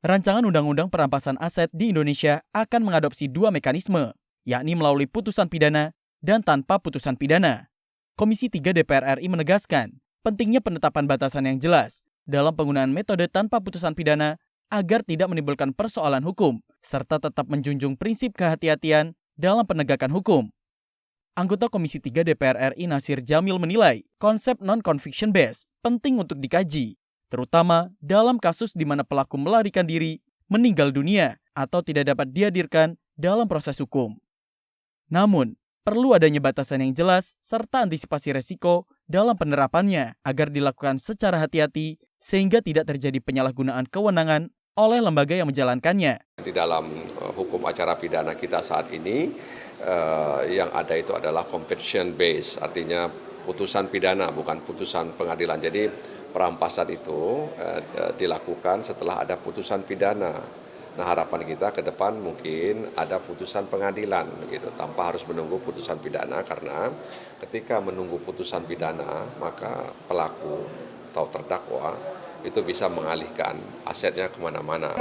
Rancangan Undang-Undang Perampasan Aset di Indonesia akan mengadopsi dua mekanisme, yakni melalui putusan pidana dan tanpa putusan pidana. Komisi 3 DPR RI menegaskan pentingnya penetapan batasan yang jelas dalam penggunaan metode tanpa putusan pidana agar tidak menimbulkan persoalan hukum, serta tetap menjunjung prinsip kehati-hatian dalam penegakan hukum. Anggota Komisi 3 DPR RI Nasir Jamil menilai konsep non-conviction based penting untuk dikaji, terutama dalam kasus di mana pelaku melarikan diri, meninggal dunia, atau tidak dapat dihadirkan dalam proses hukum. Namun, perlu adanya batasan yang jelas serta antisipasi resiko dalam penerapannya agar dilakukan secara hati-hati sehingga tidak terjadi penyalahgunaan kewenangan oleh lembaga yang menjalankannya. Di dalam hukum acara pidana kita saat ini, yang ada itu adalah conviction based, artinya putusan pidana bukan putusan pengadilan. Jadi perampasan itu dilakukan setelah ada putusan pidana. Nah, harapan kita ke depan mungkin ada putusan pengadilan gitu, tanpa harus menunggu putusan pidana, karena ketika menunggu putusan pidana maka pelaku atau terdakwa itu bisa mengalihkan asetnya kemana-mana.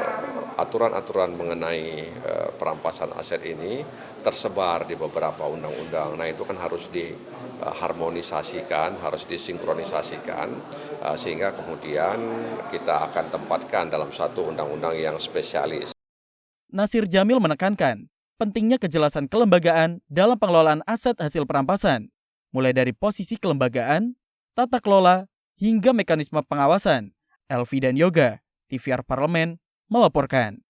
Aturan-aturan mengenai perampasan aset ini tersebar di beberapa undang-undang. Nah, itu kan harus diharmonisasikan, harus disinkronisasikan, sehingga kemudian kita akan tempatkan dalam satu undang-undang yang spesialis. Nasir Jamil menekankan pentingnya kejelasan kelembagaan dalam pengelolaan aset hasil perampasan, mulai dari posisi kelembagaan, tata kelola, hingga mekanisme pengawasan. Elvi dan Yoga, TVR Parlemen, melaporkan.